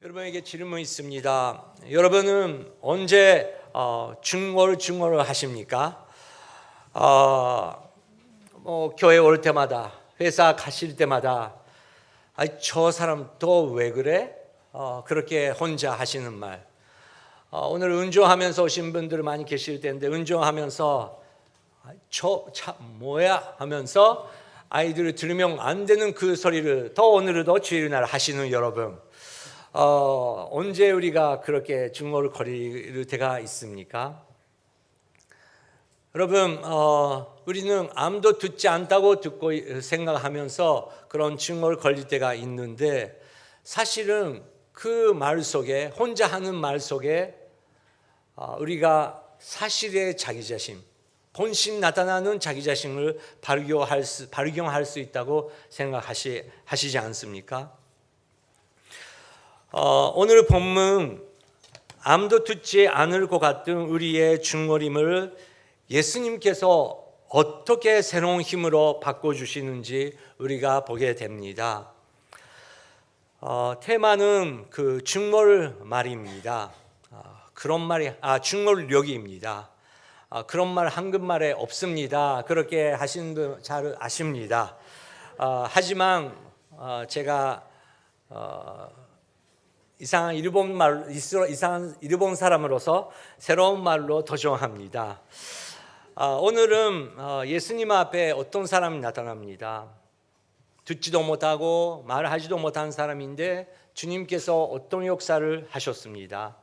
여러분에게 질문이 있습니다. 여러분은 언제 중얼중얼 하십니까? 교회 올 때마다, 회사 가실 때마다 저 사람 또 왜 그래? 그렇게 혼자 하시는 말. 오늘 운전하면서 오신 분들 많이 계실 텐데 운전하면서 저 차 뭐야? 하면서 아이들을 들으면 안 되는 그 소리를 더 오늘도 주일날 하시는 여러분, 언제 우리가 그렇게 중얼거릴 때가 있습니까? 여러분, 우리는 아무도 듣지 않다고 듣고 생각하면서 그런 중얼거릴 때가 있는데, 사실은 그 말 속에, 혼자 하는 말 속에 우리가 사실의 자기 자신, 본심 나타나는 자기 자신을 발견할 수 있다고 생각하시지 않습니까? 오늘 본문, 아무도 듣지 않을 것 같은 우리의 중얼임을 예수님께서 어떻게 새로운 힘으로 바꿔주시는지 우리가 보게 됩니다. 테마는 그 중얼 말입니다. 그런 말이 중얼력입니다. 그런 말 한국말에 없습니다. 그렇게 하시는 분 잘 아십니다. 하지만 제가 이상한 일본 사람으로서 새로운 말로 도전합니다. 오늘은 예수님 앞에 어떤 사람이 나타납니다. 듣지도 못하고 말하지도 못한 사람인데 주님께서 어떤 역사를 하셨습니다.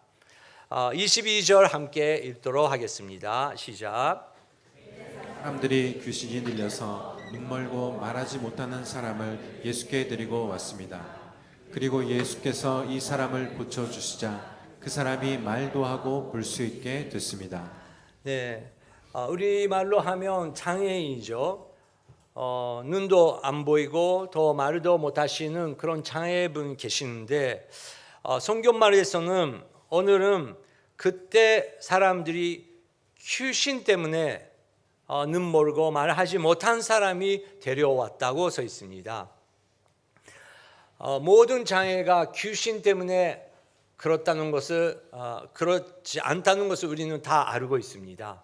22절 함께 읽도록 하겠습니다. 시작. 사람들이 귀신이 들려서 눈멀고 말하지 못하는 사람을 예수께 데리고 왔습니다. 그리고 예수께서 이 사람을 고쳐주시자 그 사람이 말도 하고 볼 수 있게 됐습니다. 네, 우리말로 하면 장애인이죠. 눈도 안 보이고 더 말도 못하시는 그런 장애분 계시는데, 성경말에서는 오늘은 그때 사람들이 귀신 때문에 눈 멀고 말하지 못한 사람이 데려왔다고 써 있습니다. 모든 장애가 귀신 때문에 그렇지 않다는 것을 우리는 다 알고 있습니다.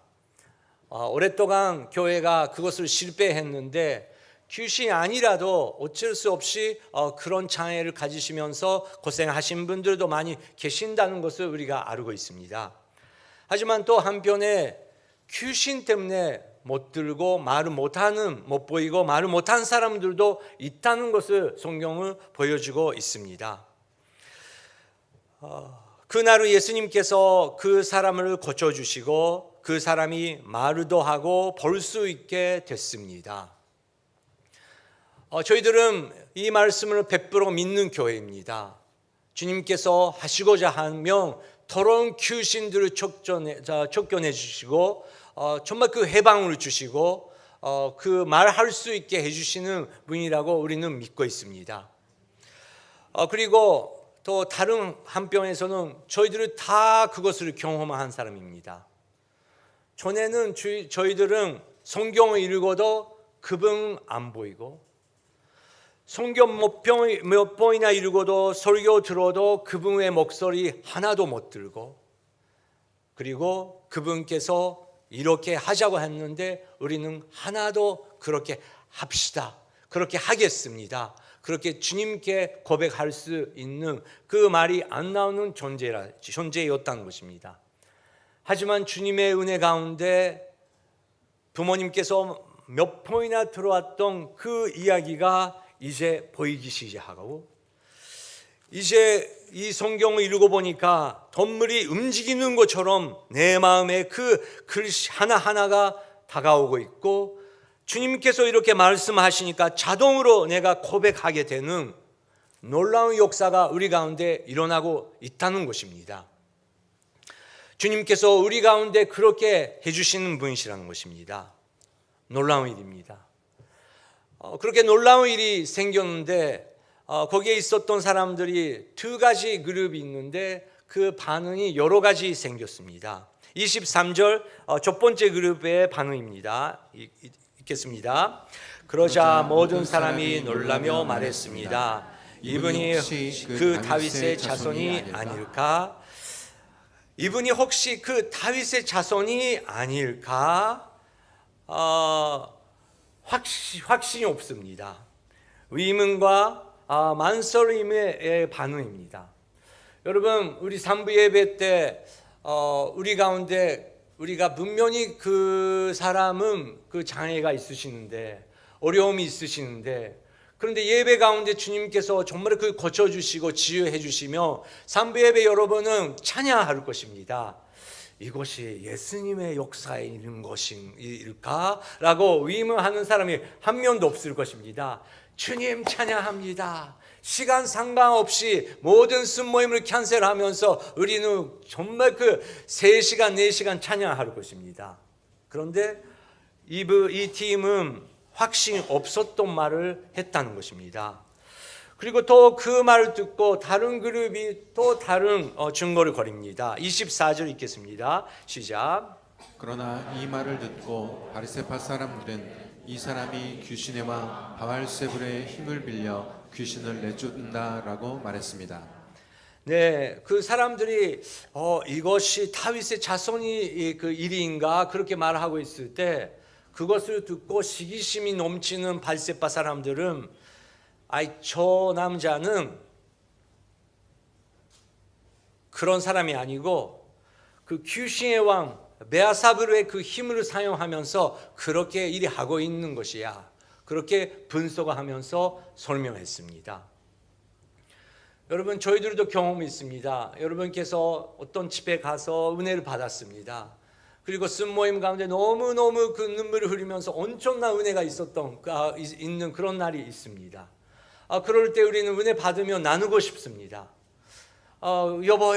오랫동안 교회가 그것을 실패했는데, 귀신이 아니라도 어쩔 수 없이 그런 장애를 가지시면서 고생하신 분들도 많이 계신다는 것을 우리가 알고 있습니다. 하지만 또 한편에 귀신 때문에 못 들고 말을 못하는, 못 보이고 말을 못한 사람들도 있다는 것을 성경은 보여주고 있습니다. 그날 예수님께서 그 사람을 고쳐주시고 그 사람이 말도 하고 볼 수 있게 됐습니다. 저희들은 이 말씀을 100% 믿는 교회입니다. 주님께서 하시고자 하면 더러운 귀신들을 쫓겨내 주시고 정말 그 해방을 주시고 그 말할 수 있게 해주시는 분이라고 우리는 믿고 있습니다. 그리고 또 다른 한편에서는 저희들은 다 그것을 경험한 사람입니다. 전에는 저희들은 성경을 읽어도 그분 안 보이고, 성경 몇 번이나 읽어도 설교 들어도 그분의 목소리 하나도 못 들고, 그리고 그분께서 이렇게 하자고 했는데 우리는 하나도 그렇게 합시다, 그렇게 하겠습니다, 그렇게 주님께 고백할 수 있는 그 말이 안 나오는 존재였다는 것입니다. 하지만 주님의 은혜 가운데 부모님께서 몇 번이나 들어왔던 그 이야기가 이제 보이기 시작하고, 이제 이 성경을 읽어 보니까 덤물이 움직이는 것처럼 내 마음에 그 글씨 하나하나가 다가오고 있고, 주님께서 이렇게 말씀하시니까 자동으로 내가 고백하게 되는 놀라운 역사가 우리 가운데 일어나고 있다는 것입니다. 주님께서 우리 가운데 그렇게 해주시는 분이시라는 것입니다. 놀라운 일입니다. 그렇게 놀라운 일이 생겼는데, 거기에 있었던 사람들이 두 가지 그룹이 있는데 그 반응이 여러 가지 생겼습니다. 23절 첫 번째 그룹의 반응입니다. 읽겠습니다. 그러자 모든 사람이 놀라며 말했습니다. 이분이 혹시 그 다윗의 자손이 아닐까? 이분이 혹시 그 다윗의 자손이 아닐까? 확신이 없습니다. 의문과 만설임의 반응입니다. 여러분, 우리 3부 예배 때 우리 가운데 우리가 분명히 그 사람은 그 장애가 있으시는데, 어려움이 있으시는데, 그런데 예배 가운데 주님께서 정말 그 고쳐주시고 치유해 주시며 3부 예배 여러분은 찬양할 것입니다. 이것이 예수님의 역사에 있는 것일까? 라고 의문하는 사람이 한 명도 없을 것입니다. 주님 찬양합니다. 시간 상관없이 모든 순모임을 캔슬하면서 우리는 정말 그 3시간 4시간 찬양할 것입니다. 그런데 이 팀은 확신이 없었던 말을 했다는 것입니다. 그리고 또 그 말을 듣고 다른 그룹이 또 다른 증거를 거립니다. 24절 읽겠습니다. 시작. 그러나 이 말을 듣고 바리새파 사람들은 이 사람이 귀신의 왕 바알세불의 힘을 빌려 귀신을 내쫓는다라고 말했습니다. 네, 그 사람들이 이것이 다윗의 자손이 그 일인가 그렇게 말하고 있을 때, 그것을 듣고 시기심이 넘치는 바리새파 사람들은 저 남자는 그런 사람이 아니고 그 귀신의 왕 베아사브르의 그 힘을 사용하면서 그렇게 일이 하고 있는 것이야, 그렇게 분석하면서 설명했습니다. 여러분, 저희들도 경험이 있습니다. 여러분께서 어떤 집에 가서 은혜를 받았습니다. 그리고 순모임 가운데 너무너무 그 눈물을 흘리면서 엄청난 은혜가 있는 그런 날이 있습니다. 그럴 때 우리는 은혜 받으면 나누고 싶습니다. 여보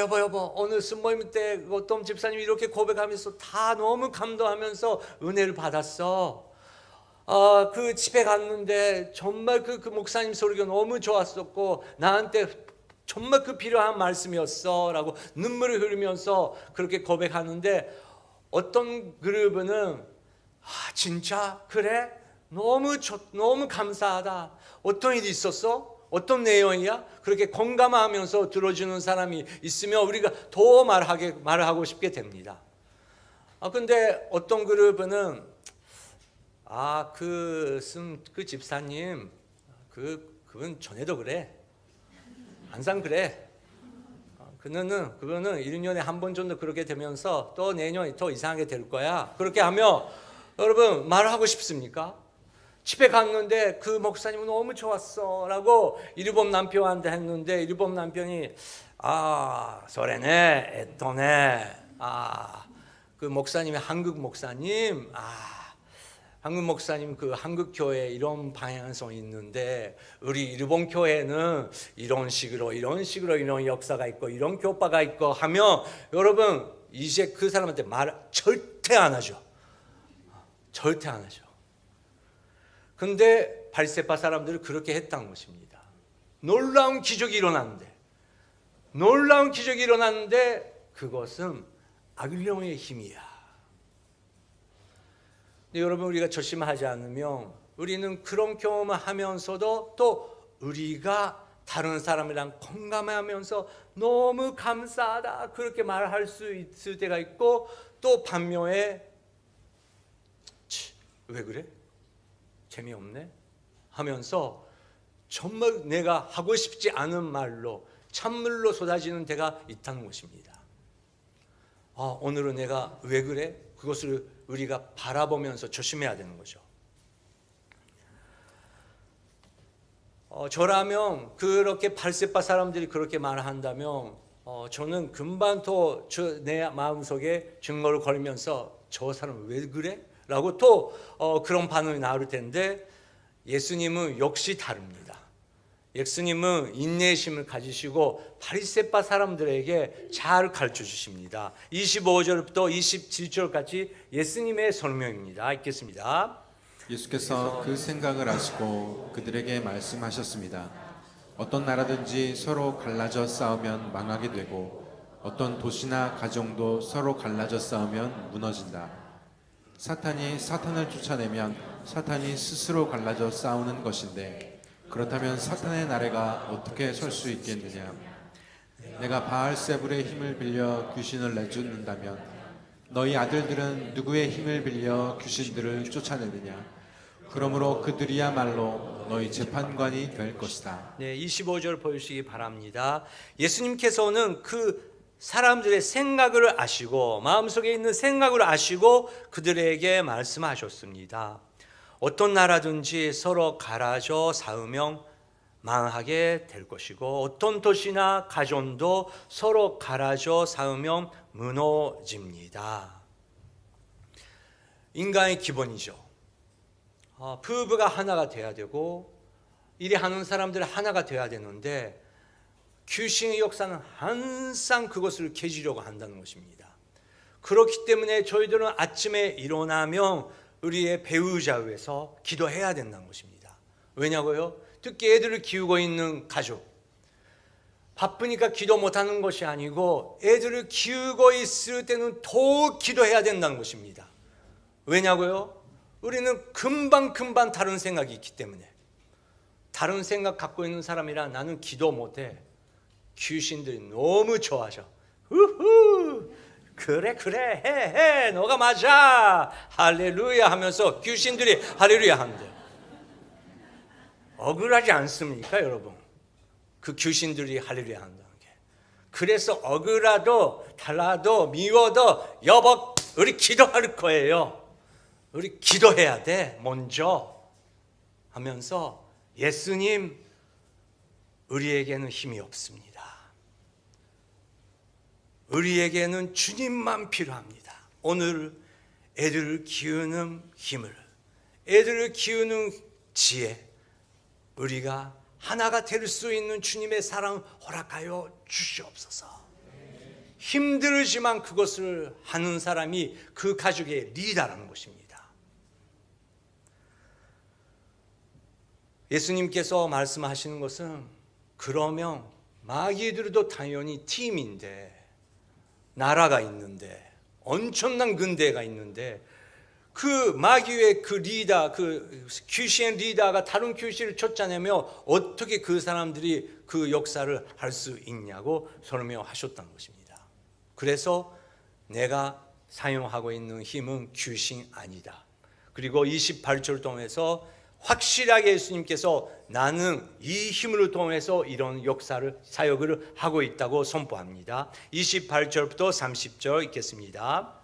오늘 순모임 때 어떤 집사님이 이렇게 고백하면서 다 너무 감동하면서 은혜를 받았어. 그 집에 갔는데 정말 그 목사님 소리가 너무 좋았었고 나한테 정말 그 필요한 말씀이었어 라고 눈물을 흘리면서 그렇게 고백하는데, 어떤 그룹은 진짜 그래? 너무 감사하다. 어떤 일이 있었어? 어떤 내용이야? 그렇게 공감하면서 들어주는 사람이 있으면 우리가 더 말을 하고 싶게 됩니다. 근데 어떤 그룹은 그 집사님 그건 전에도 그래. 항상 그래. 그거는 1년에 한 번 정도 그렇게 되면서 또 내년에 더 이상하게 될 거야. 그렇게 하면 여러분 말하고 싶습니까? 집에 갔는데 그 목사님은 너무 좋았어 라고 일본 남편한테 했는데, 일본 남편이 소래네 에또네 그 목사님이 한국 목사님 한국 목사님 그 한국 교회 이런 방향성이 있는데 우리 일본 교회는 이런 식으로 이런 역사가 있고 이런 교파가 있고 하면, 여러분 이제 그 사람한테 말 절대 안 하죠. 절대 안 하죠. 근데 바리새파 사람들은 그렇게 했다는 것입니다. 놀라운 기적이 일어났는데 그것은 악령의 힘이야. 근데 여러분, 우리가 조심하지 않으면 우리는 그런 경험을 하면서도 또 우리가 다른 사람이랑 공감하면서 너무 감사하다 그렇게 말할 수 있을 때가 있고, 또 반면에 왜 그래? 재미없네? 하면서 정말 내가 하고 싶지 않은 말로 찬물로 쏟아지는 때가 있다는 것입니다. 오늘은 내가 왜 그래? 그것을 우리가 바라보면서 조심해야 되는 거죠. 저라면 그렇게 바리새파 사람들이 그렇게 말한다면 저는 금방 또 내 마음속에 증거를 걸면서 저 사람 왜 그래? 라고 또 그런 반응이 나올 텐데, 예수님은 역시 다릅니다. 예수님은 인내심을 가지시고 바리새파 사람들에게 잘 가르쳐 주십니다. 25절부터 27절까지 예수님의 설명입니다. 읽겠습니다. 예수께서 그 생각을 아시고 그들에게 말씀하셨습니다. 어떤 나라든지 서로 갈라져 싸우면 망하게 되고 어떤 도시나 가정도 서로 갈라져 싸우면 무너진다. 사탄이 사탄을 쫓아내면 사탄이 스스로 갈라져 싸우는 것인데 그렇다면 사탄의 나래가 어떻게 설 수 있겠느냐? 내가 바알세불의 힘을 빌려 귀신을 내쫓는다면 너희 아들들은 누구의 힘을 빌려 귀신들을 쫓아내느냐? 그러므로 그들이야말로 너희 재판관이 될 것이다. 네, 25절 보시기 바랍니다. 예수님께서는 그 사람들의 생각을 아시고 마음속에 있는 생각을 아시고 그들에게 말씀하셨습니다. 어떤 나라든지 서로 갈아져 싸우면 망하게 될 것이고 어떤 도시나 가정도 서로 갈아져 싸우면 무너집니다. 인간의 기본이죠. 부부가 하나가 돼야 되고 일하는 사람들 하나가 돼야 되는데 귀신의 역사는 항상 그것을 깨지려고 한다는 것입니다. 그렇기 때문에 저희들은 아침에 일어나면 우리의 배우자 위해서 기도해야 된다는 것입니다. 왜냐고요? 특히 애들을 키우고 있는 가족, 바쁘니까 기도 못하는 것이 아니고 애들을 키우고 있을 때는 더 기도해야 된다는 것입니다. 왜냐고요? 우리는 금방 다른 생각이 있기 때문에. 다른 생각 갖고 있는 사람이라 나는 기도 못해. 귀신들이 너무 좋아하죠. 우후, 그래 해 너가 맞아 할렐루야 하면서 귀신들이 할렐루야 한대요. 억울하지 않습니까 여러분? 그 귀신들이 할렐루야 한다는 게. 그래서 억울하도 달라도 미워도 여보 우리 기도할 거예요. 우리 기도해야 돼 먼저 하면서 예수님 우리에게는 힘이 없습니다. 우리에게는 주님만 필요합니다. 오늘 애들을 키우는 힘을, 애들을 키우는 지혜, 우리가 하나가 될 수 있는 주님의 사랑 허락하여 주시옵소서. 힘들지만 그것을 하는 사람이 그 가족의 리더라는 것입니다. 예수님께서 말씀하시는 것은 그러면 마귀들도 당연히 팀인데 나라가 있는데 엄청난 근대가 있는데 그 마귀의 그 리더, 그 귀신 리더가 다른 귀신을 쫓아내며 어떻게 그 사람들이 그 역사를 할 수 있냐고 설명하셨다는 것입니다. 그래서 내가 사용하고 있는 힘은 귀신 아니다. 그리고 28절 통해서 확실하게 예수님께서 나는 이 힘을 통해서 이런 역사를 사역을 하고 있다고 선포합니다. 28절부터 30절 읽겠습니다.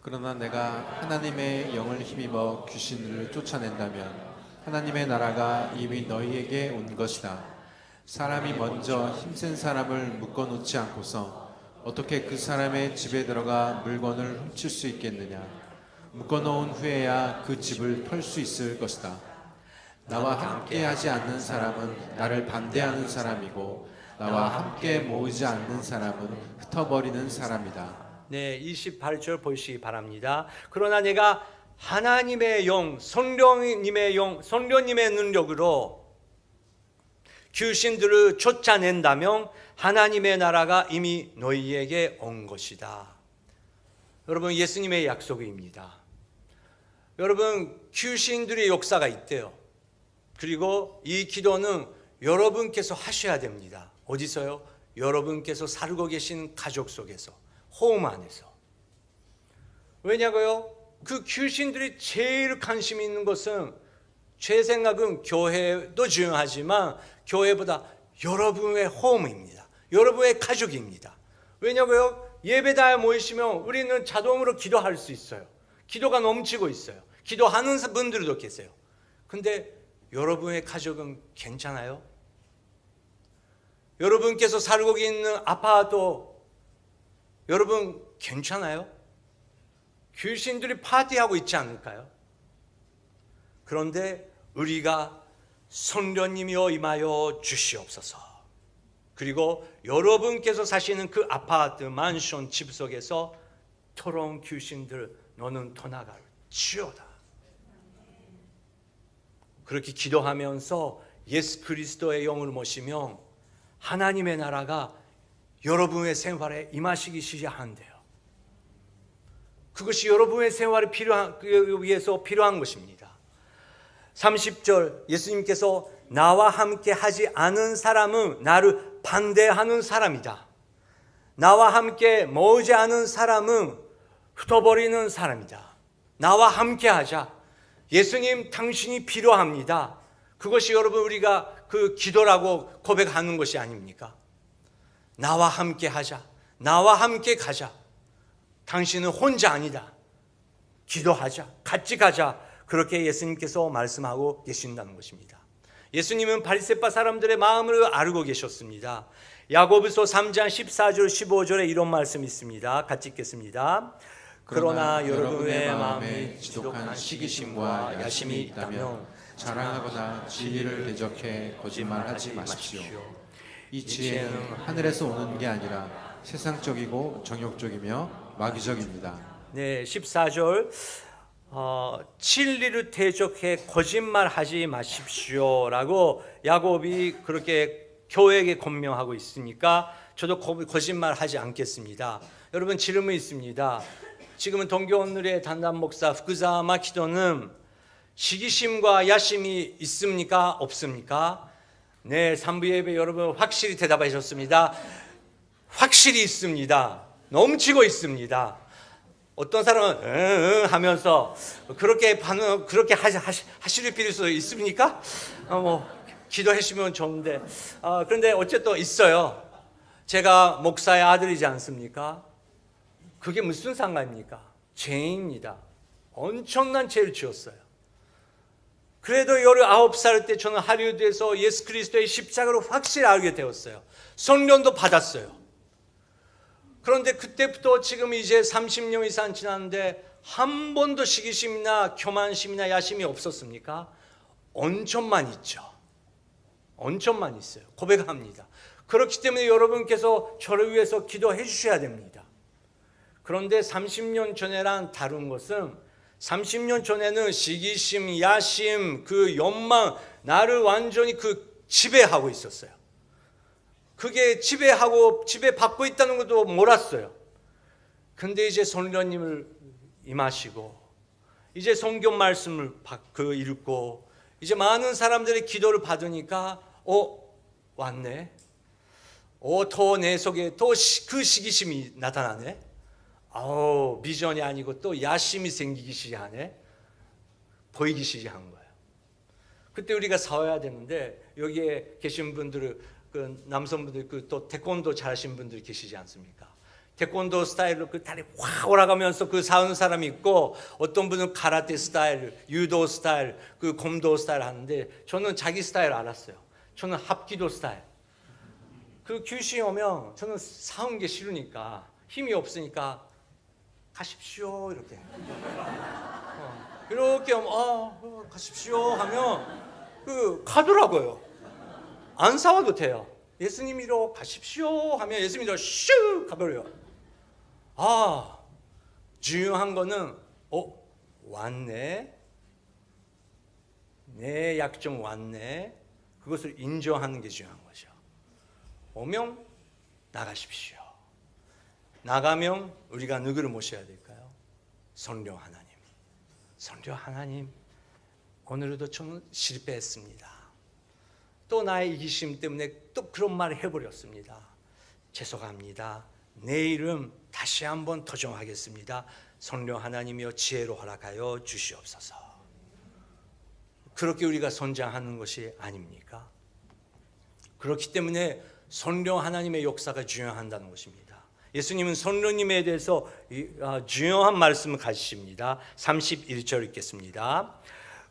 그러나 내가 하나님의 영을 힘입어 귀신을 쫓아낸다면 하나님의 나라가 이미 너희에게 온 것이다. 사람이 먼저 힘센 사람을 묶어놓지 않고서 어떻게 그 사람의 집에 들어가 물건을 훔칠 수 있겠느냐. 묶어놓은 후에야 그 집을 털 수 있을 것이다. 나와 함께하지 않는 사람은 나를 반대하는 사람이고 나와 함께 모이지 않는 사람은 흩어버리는 사람이다. 네, 28절 보시기 바랍니다. 그러나 내가 하나님의 영, 성령님의 영, 성령님의 능력으로 귀신들을 쫓아낸다면 하나님의 나라가 이미 너희에게 온 것이다. 여러분, 예수님의 약속입니다. 여러분, 귀신들의 역사가 있대요. 그리고 이 기도는 여러분께서 하셔야 됩니다. 어디서요? 여러분께서 살고 계신 가족 속에서, 홈 안에서. 왜냐고요? 그 귀신들이 제일 관심 있는 것은 제 생각은 교회도 중요하지만 교회보다 여러분의 홈입니다. 여러분의 가족입니다. 왜냐고요? 예배당에 모이시면 우리는 자동으로 기도할 수 있어요. 기도가 넘치고 있어요. 기도하는 분들도 계세요. 근데 여러분의 가족은 괜찮아요? 여러분께서 살고 있는 아파트 여러분 괜찮아요? 귀신들이 파티하고 있지 않을까요? 그런데 우리가 성령님이여 임하여 주시옵소서. 그리고 여러분께서 사시는 그 아파트, 만션, 집 속에서 더러운 귀신들 너는 떠나갈 지어다. 그렇게 기도하면서 예수 그리스도의 영을 모시면 하나님의 나라가 여러분의 생활에 임하시기 시작한대요. 그것이 여러분의 생활에 위해서 필요한 것입니다. 30절 예수님께서 나와 함께 하지 않은 사람은 나를 반대하는 사람이다. 나와 함께 모으지 않은 사람은 흩어버리는 사람이다. 나와 함께 하자. 예수님, 당신이 필요합니다. 그것이 여러분 우리가 그 기도라고 고백하는 것이 아닙니까? 나와 함께 하자. 나와 함께 가자. 당신은 혼자 아니다. 기도하자. 같이 가자. 그렇게 예수님께서 말씀하고 계신다는 것입니다. 예수님은 바리새파 사람들의 마음을 알고 계셨습니다. 야고보서 3장 14절 15절에 이런 말씀이 있습니다. 같이 읽겠습니다. 그러나 여러분의 마음에 지독한 시기심과 야심이 있다면 자랑하거나 진리를 대적해 거짓말하지 마십시오. 이 지혜는 하늘에서 오는 게 아니라 세상적이고 정욕적이며 마귀적입니다. 네, 14절 진리를 대적해 거짓말하지 마십시오라고 야곱이 그렇게 교회에게 권명하고 있으니까 저도 거짓말하지 않겠습니다. 여러분 질문이 있습니다. 지금은 동교오늘의 담당 목사 후쿠자마 키도는 시기심과 야심이 있습니까? 없습니까? 네, 3부 예배 여러분 확실히 대답하셨습니다. 확실히 있습니다. 넘치고 있습니다. 어떤 사람은 응 하면서 그렇게 반응 그렇게 하실 필요도 있습니까? 뭐 기도해 주시면 좋은데 그런데 어쨌든 있어요. 제가 목사의 아들이지 않습니까? 그게 무슨 상관입니까? 죄인입니다. 엄청난 죄를 지었어요. 그래도 19살 때 저는 할리우드에서 예수 그리스도의 십자가를 확실히 알게 되었어요. 성령도 받았어요. 그런데 그때부터 지금 이제 30년 이상 지났는데 한 번도 시기심이나 교만심이나 야심이 없었습니까? 엄청만 있죠. 엄청만 있어요. 고백합니다. 그렇기 때문에 여러분께서 저를 위해서 기도해 주셔야 됩니다. 그런데 30년 전에랑 다른 것은 30년 전에는 시기심, 야심, 그 욕망 나를 완전히 그 지배하고 있었어요. 그게 지배받고 있다는 것도 몰랐어요. 근데 이제 성령님을 임하시고 이제 성경 말씀을 읽고 이제 많은 사람들의 기도를 받으니까 왔네. 더 내 속에 또 그 시기심이 나타나네. 비전이 아니고 또 야심이 생기기 시작하네. 보이기 시작한 거예요. 그때 우리가 싸워야 되는데 여기에 계신 분들은 그 남성분들 또 태권도 잘하신 분들이 계시지 않습니까? 태권도 스타일로 그 다리 확 올라가면서 그 싸우는 사람이 있고 어떤 분은 카라테 스타일, 유도 스타일, 그 곰도 스타일 하는데 저는 자기 스타일 알았어요. 저는 합기도 스타일. 그 귀신이 오면 저는 싸우는 게 싫으니까 힘이 없으니까 가십시오 이렇게 이렇게 가십시오 하면 가더라고요. 안 싸워도 돼요. 예수님이로 가십시오 하면 예수님이로 슉 가버려요. 중요한 거는 왔네. 내 약점 왔네. 그것을 인정하는 게 중요한 거죠. 오면 나가십시오. 나가면 우리가 누구를 모셔야 될까요? 성령 하나님. 성령 하나님, 오늘도 저는 실패했습니다. 또 나의 이기심 때문에 또 그런 말을 해버렸습니다. 죄송합니다. 내일은 다시 한번 도전하겠습니다. 성령 하나님이여 지혜로 허락하여 주시옵소서. 그렇게 우리가 성장하는 것이 아닙니까? 그렇기 때문에 성령 하나님의 역사가 중요하다는 것입니다. 예수님은 성령님에 대해서 중요한 말씀을 가지십니다. 31절 읽겠습니다.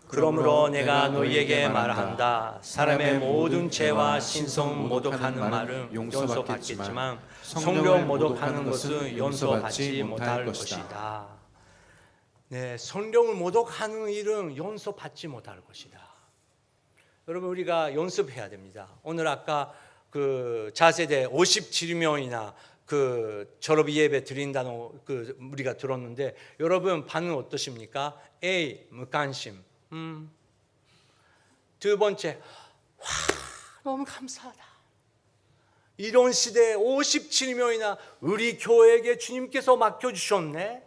그러므로 내가 너희에게 말한다. 사람의 모든 죄와 신성 모독하는 말은 용서받겠지만 성령 모독하는 것은 용서받지 못할 것이다. 네, 성령을 모독하는 일은 용서받지 못할 것이다. 여러분 우리가 연습해야 됩니다. 오늘 아까 그 자세대 57명이나 그 졸업 예배 드린다는 그 우리가 들었는데 여러분 반응 어떠십니까? A. 무관심. 두 번째, 너무 감사하다. 이런 시대에 57명이나 우리 교회에게 주님께서 맡겨주셨네.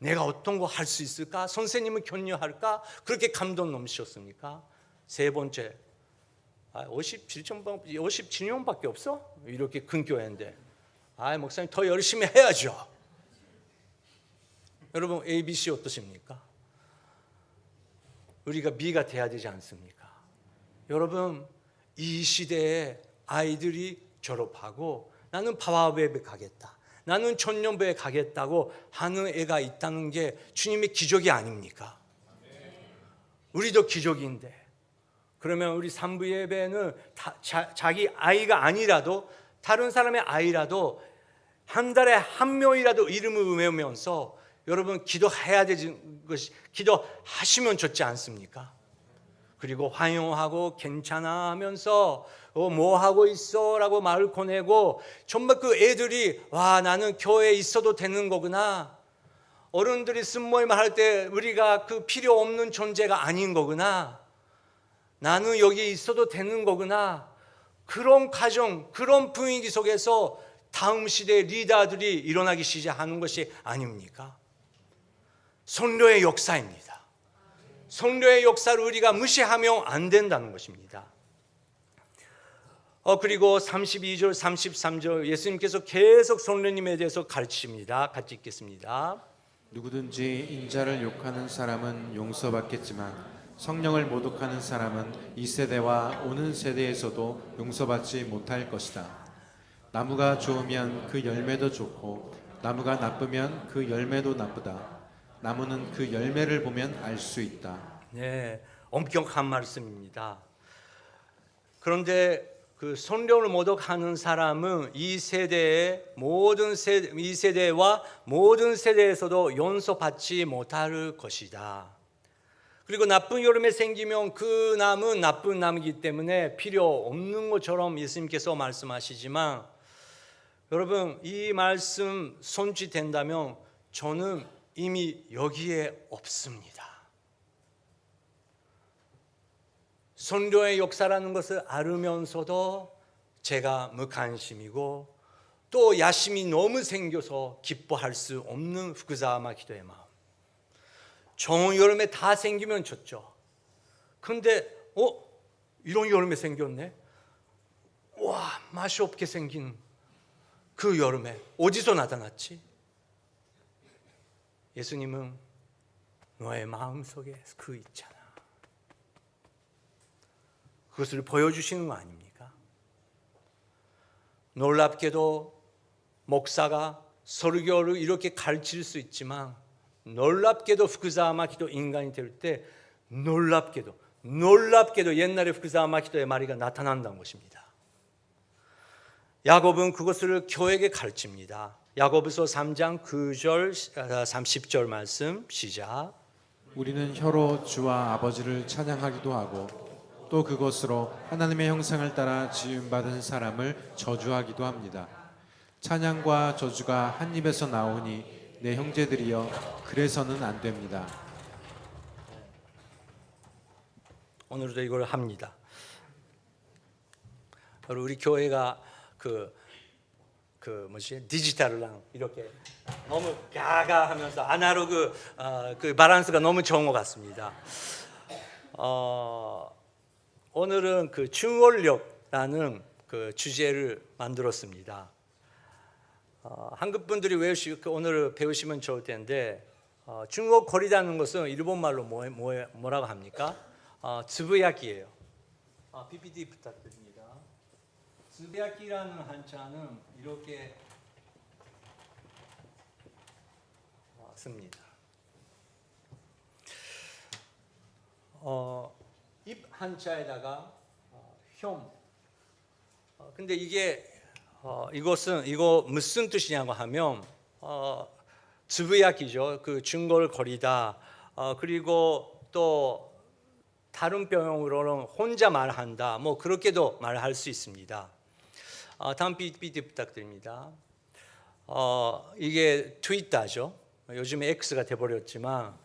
내가 어떤 거 할 수 있을까? 선생님은 격려할까? 그렇게 감동 넘치셨습니까? 세 번째, 57년밖에 없어? 이렇게 큰 교회인데. 목사님 더 열심히 해야죠. 여러분 ABC 어떠십니까? 우리가 B가 돼야 되지 않습니까? 여러분 이 시대에 아이들이 졸업하고 나는 파워웹에 가겠다, 나는 천년부에 가겠다고 하는 애가 있다는 게 주님의 기적이 아닙니까? 우리도 기적인데, 그러면 우리 3부 예배는 자기 아이가 아니라도 다른 사람의 아이라도 한 달에 한 명이라도 이름을 외우면서 여러분 기도해야 되는 것이, 기도하시면 좋지 않습니까? 그리고 환영하고 괜찮아 하면서 뭐 하고 있어? 라고 말을 꺼내고, 정말 그 애들이 와, 나는 교회에 있어도 되는 거구나, 어른들이 쓴모임 할 때 우리가 그 필요 없는 존재가 아닌 거구나, 나는 여기 있어도 되는 거구나, 그런 가정, 그런 분위기 속에서 다음 시대의 리더들이 일어나기 시작하는 것이 아닙니까? 성령의 역사입니다. 성령의 역사를 우리가 무시하면 안 된다는 것입니다. 그리고 32절, 33절 예수님께서 계속 성령님에 대해서 가르치십니다. 같이 읽겠습니다. 누구든지 인자를 욕하는 사람은 용서받겠지만 성령을 모독하는 사람은 이 세대와 오는 세대에서도 용서받지 못할 것이다. 나무가 좋으면 그 열매도 좋고 나무가 나쁘면 그 열매도 나쁘다. 나무는 그 열매를 보면 알 수 있다. 네, 엄격한 말씀입니다. 그런데 그 성령을 모독하는 사람은 이 세대와 모든 세대에서도 용서받지 못할 것이다. 그리고 나쁜 여름에 생기면 그 나무는 나쁜 나무이기 때문에 필요 없는 것처럼 예수님께서 말씀하시지만, 여러분 이 말씀 손짓된다면 저는 이미 여기에 없습니다. 성령의 역사라는 것을 알으면서도 제가 무관심이고 또 야심이 너무 생겨서 기뻐할 수 없는 후그사마 기도의 마음. 좋은 여름에 다 생기면 좋죠. 그런데 이런 여름에 생겼네. 와, 맛이 없게 생긴 그 여름에 어디서 나타났지? 예수님은 너의 마음속에 그 있잖아, 그것을 보여주시는 거 아닙니까? 놀랍게도 목사가 설교를 이렇게 가르칠 수 있지만, 놀랍게도 후쿠사마 기도 인간이 될 때 놀랍게도 옛날에 후쿠사마 기도의 마리가 나타난다는 것입니다. 야곱은 그것을 교회에게 가르칩니다. 야고보서 3장 9절 30절 말씀 시작. 우리는 혀로 주와 아버지를 찬양하기도 하고 또 그것으로 하나님의 형상을 따라 지음받은 사람을 저주하기도 합니다. 찬양과 저주가 한 입에서 나오니 내 형제들이여 그래서는 안 됩니다. 오늘도 이걸 합니다. 우리 교회가 디지털랑 이렇게 너무 가가하면서 아날로그 그 밸런스가 너무 좋은 것 같습니다. 오늘은 그 중원력라는 그 주제를 만들었습니다. 한국 분들이 오늘 배우시면 좋을 텐데, 중국거리라는 것은 일본 말로 뭐라고 합니까? 즈부야키예요. PPT 부탁드립니다. 즈부야키라는 한자는 이렇게 씁니다. 입 한자에다가 혐. 근데 이거 무슨 뜻이냐고 하면 즈부야키죠. 그 중거를 거리다. 그리고 또 다른 병용으로는 혼자 말한다. 뭐 그렇게도 말할 수 있습니다. 다음 PPT 부탁드립니다. 이게 트위터죠. 요즘에 X가 돼버렸지만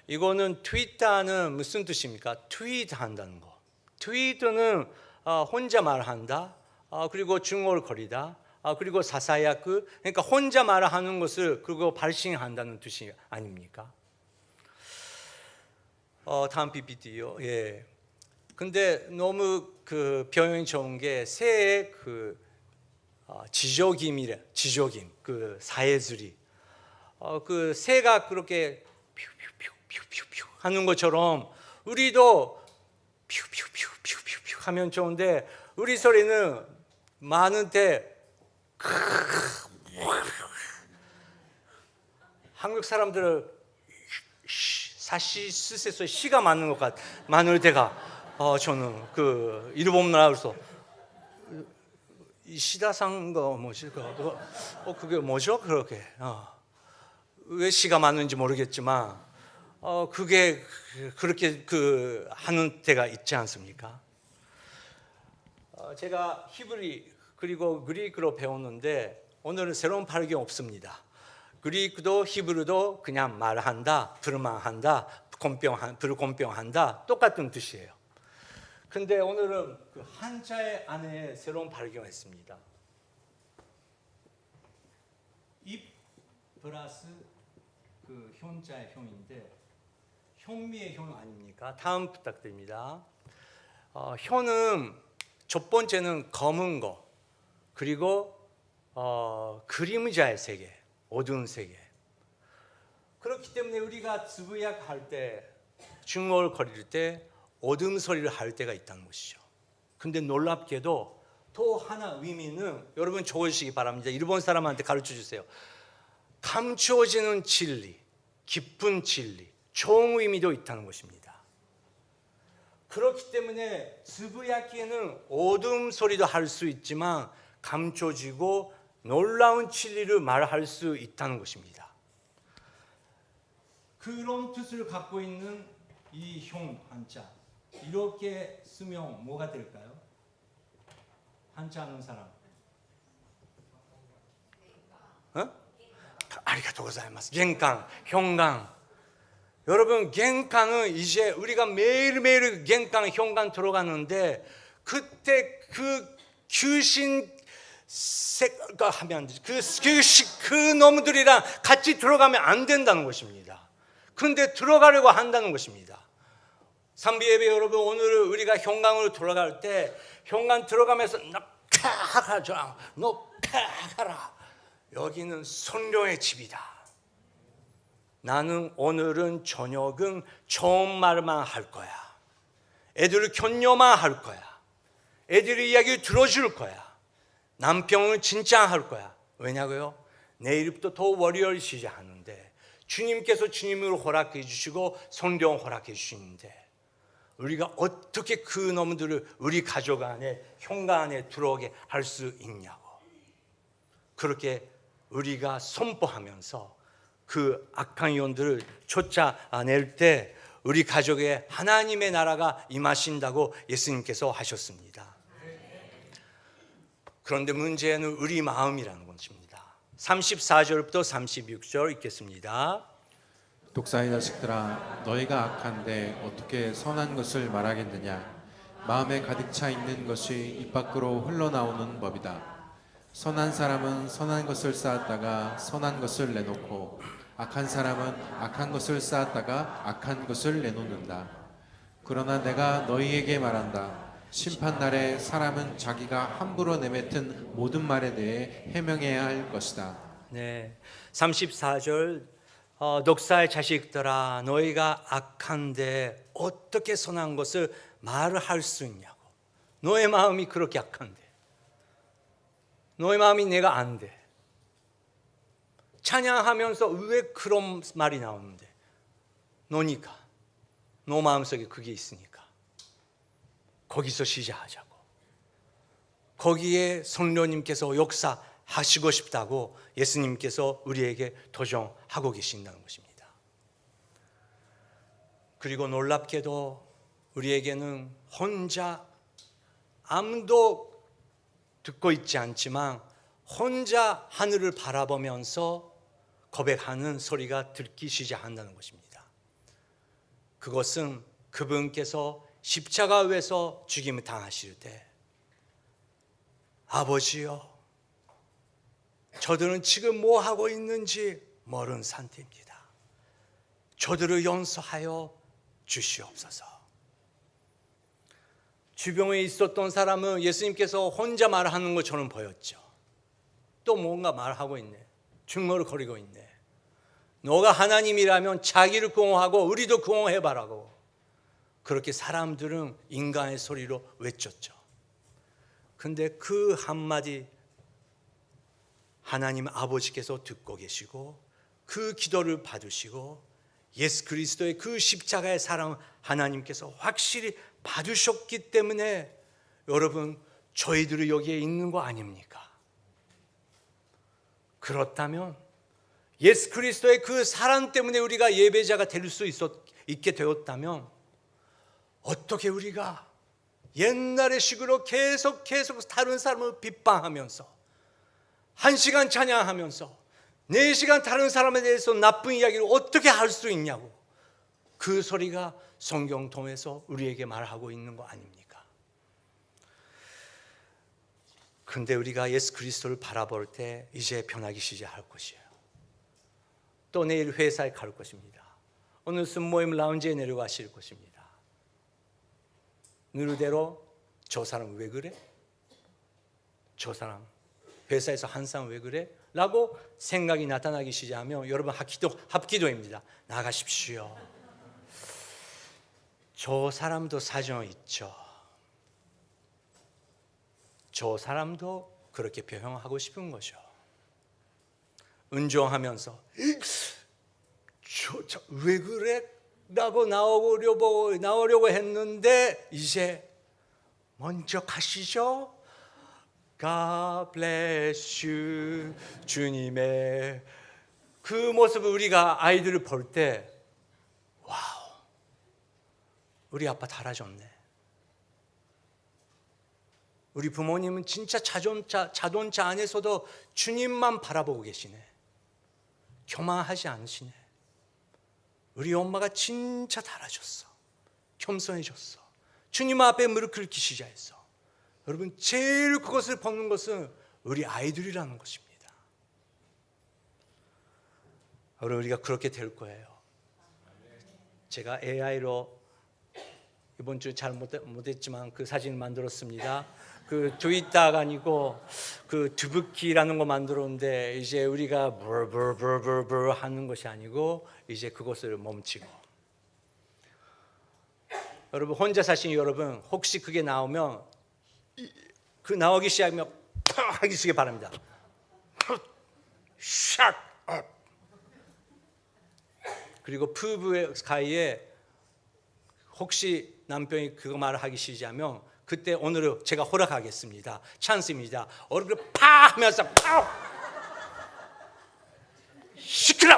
이거는 트위터는 무슨 뜻입니까? 트윗한다는 거. 트위터는 혼자 말한다. 그리고 중얼 거리다. 그리고 사사야크, 그러니까 혼자 말하는 것을 그리고 발신한다는 뜻이 아닙니까? 다음 PPT요. 예. 근데 너무 그 병이 좋은 게 새의 그 지조김 그 사예술이 그 새가 그렇게 퓨퓨퓨퓨퓨퓨 하는 것처럼 우리도 퓨퓨퓨퓨퓨퓨 하면 좋은데 우리 소리는 많은데 한국 사람들은 사시 스세서 시가 많을 때가 저는 그 일본 나라에서 이 시다상 거 뭐지 그게 뭐죠 그렇게 왜 시가 많은지 모르겠지만 그게 그렇게 그 하는 때가 있지 않습니까? 제가 히브리 그리고 그리크로 배웠는데 오늘은 새로운 발견 없습니다. 그리크도 히브리도 그냥 말한다, 불만한다, 불공평한다 똑같은 뜻이에요. 근데 오늘은 그 한자의 안에 새로운 발견했습니다. 입 플러스 그 현자의 현인데 현미의 현 아닙니까? 다음 부탁드립니다. 현은 첫 번째는 검은 거 그리고 그림자의 세계, 어두운 세계. 그렇기 때문에 우리가 즈부약할 때 중얼거릴 때 어둠 소리를 할 때가 있다는 것이죠. 근데 놀랍게도 또 하나 의미는 여러분 적으시기 바랍니다. 일본 사람한테 가르쳐 주세요. 감추어지는 진리, 깊은 진리, 좋은 의미도 있다는 것입니다. 그렇기 때문에 즈부야키에는 어둠 소리도 할 수 있지만 감춰지고 놀라운 진리를 말할 수 있다는 것입니다. 그런 뜻을 갖고 있는 이 형 한자 이렇게 쓰면 뭐가 될까요? 한자 아는 사람? 아리가토 고자이마스. 겐강, 현강. 여러분 겐강은 이제 우리가 매일매일 겐강, 현강 들어가는데 그때 그 귀신 색가 하면 안 되지. 그 놈들이랑 같이 들어가면 안 된다는 것입니다. 근데 들어가려고 한다는 것입니다. 삼비예배 여러분 오늘 우리가 현강으로 돌아갈 때 현강 들어가면서 녹화하라 녹화하라 여기는 성령의 집이다. 나는 오늘은 저녁은 좋은 말만 할 거야. 애들 격려만 할 거야. 애들의 이야기 들어줄 거야. 남편은 진짜 할 거야. 왜냐고요? 내일부터 더 월요일 시작하는데 주님께서 주님으로 허락해 주시고 성령 허락해 주시는데 우리가 어떻게 그 놈들을 우리 가족 안에 형가 안에 들어오게 할 수 있냐고. 그렇게 우리가 선포하면서 그 악한 영들을 쫓아낼 때 우리 가족에 하나님의 나라가 임하신다고 예수님께서 하셨습니다. 그런데 문제는 우리 마음이라는 것입니다. 34절부터 36절 읽겠습니다. 독사의 자식들아 너희가 악한데 어떻게 선한 것을 말하겠느냐. 마음에 가득 차 있는 것이 입 밖으로 흘러나오는 법이다. 선한 사람은 선한 것을 쌓았다가 선한 것을 내놓고 악한 사람은 악한 것을 쌓았다가 악한 것을 내놓는다. 그러나 내가 너희에게 말한다. 심판날에 사람은 자기가 함부로 내뱉은 모든 말에 대해 해명해야 할 것이다. 네, 34절 독사의 자식들아 너희가 악한데 어떻게 선한 것을 말을 할 수 있냐고. 너의 마음이 그렇게 악한데 너의 마음이 내가 안 돼. 찬양하면서 왜 그런 말이 나오는데 너니까 너 마음속에 그게 있으니까 거기서 시작하자고. 거기에 성령님께서 역사하시고 싶다고 예수님께서 우리에게 도전하고 계신다는 것입니다. 그리고 놀랍게도 우리에게는 혼자 아무도 듣고 있지 않지만 혼자 하늘을 바라보면서 고백하는 소리가 듣기 시작한다는 것입니다. 그것은 그분께서 십자가에서 죽임을 당하실 때 아버지요 저들은 지금 뭐 하고 있는지 모르는 상태입니다. 저들을 용서하여 주시옵소서. 주변에 있었던 사람은 예수님께서 혼자 말하는 것처럼 보였죠. 또 뭔가 말하고 있네. 중얼거리고 있네. 너가 하나님이라면 자기를 구원하고 우리도 구원해봐라고. 그렇게 사람들은 인간의 소리로 외쳤죠. 근데 그 한마디 하나님 아버지께서 듣고 계시고 그 기도를 받으시고 예수 그리스도의 그 십자가의 사랑 하나님께서 확실히 받으셨기 때문에 여러분 저희들이 여기에 있는 거 아닙니까? 그렇다면 예수 그리스도의 그 사랑 때문에 우리가 예배자가 될 수 있게 되었다면 어떻게 우리가 옛날의 식으로 계속 다른 사람을 비방하면서 1시간 찬양하면서 4시간 다른 사람에 대해서 나쁜 이야기를 어떻게 할 수 있냐고. 그 소리가 성경 통해서 우리에게 말하고 있는 거 아닙니까? 근데 우리가 예수 그리스도를 바라볼 때 이제 변하기 시작할 것이에요. 또 내일 회사에 갈 것입니다. 오늘 순모임 라운지에 내려가실 것입니다. 누르대로 저 사람 왜 그래? 저 사람 회사에서 한 사람 왜 그래? 라고 생각이 나타나기 시작하면 여러분 합기도입니다. 나가십시오. 저 사람도 사정이 있죠. 저 사람도 그렇게 표현하고 싶은 거죠. 은종하면서 왜 그래? 라고 나오려고 했는데 이제 먼저 가시죠. God bless you. 주님의 그 모습을 우리가 아이들을 볼 때 와우, 우리 아빠 달아줬네. 우리 부모님은 진짜 자동차 안에서도 주님만 바라보고 계시네. 교만하지 않으시네. 우리 엄마가 진짜 달아줬어. 겸손해졌어. 주님 앞에 무릎 꿇기 시작했어. 여러분 제일 그것을 보는 것은 우리 아이들이라는 것입니다. 여러분 우리가 그렇게 될 거예요. 제가 AI로 이번 주 잘 못했지만 그 사진을 만들었습니다. 그 트위터가 아니고 그 두부키라는 거 만들었는데 이제 우리가 브르브르브르브르 하는 것이 아니고 이제 그것을 멈추고. 여러분 혼자 사신 여러분 혹시 그게 나오면 그 나오기 시작하면 하시기 바랍니다. Shut up. 그리고 부부의 사이에 혹시 남편이 그거 말을 하기 시작하면 그때 오늘은 제가 허락하겠습니다. 찬스입니다. 얼굴을 파 하면서 시끄러.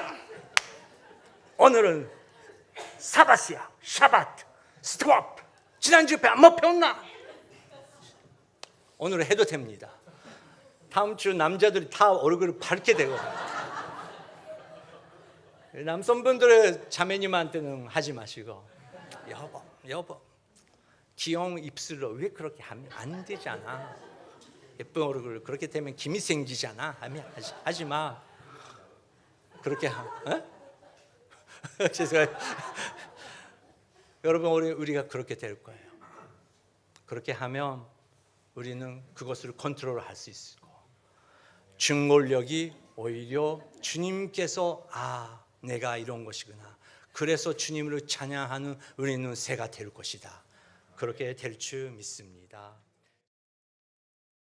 오늘은 사바스야. 샤바트. 스톱. 지난주에 못 배웠나? 오늘은 해도 됩니다. 다음 주 남자들이 다 얼굴을 밝게 되거든요. 남성분들은 자매님한테는 하지 마시고 여보 귀여운 입술로 왜 그렇게 하면 안 되잖아. 예쁜 얼굴 그렇게 되면 김이 생기잖아. 하지 마. 그렇게 죄송해요. 여러분 우리가 그렇게 될 거예요. 그렇게 하면 우리는 그것을 컨트롤할 수 있고 중골력이 오히려 주님께서 내가 이런 것이구나. 그래서 주님을 찬양하는 우리는 새가 될 것이다. 그렇게 될 줄 믿습니다.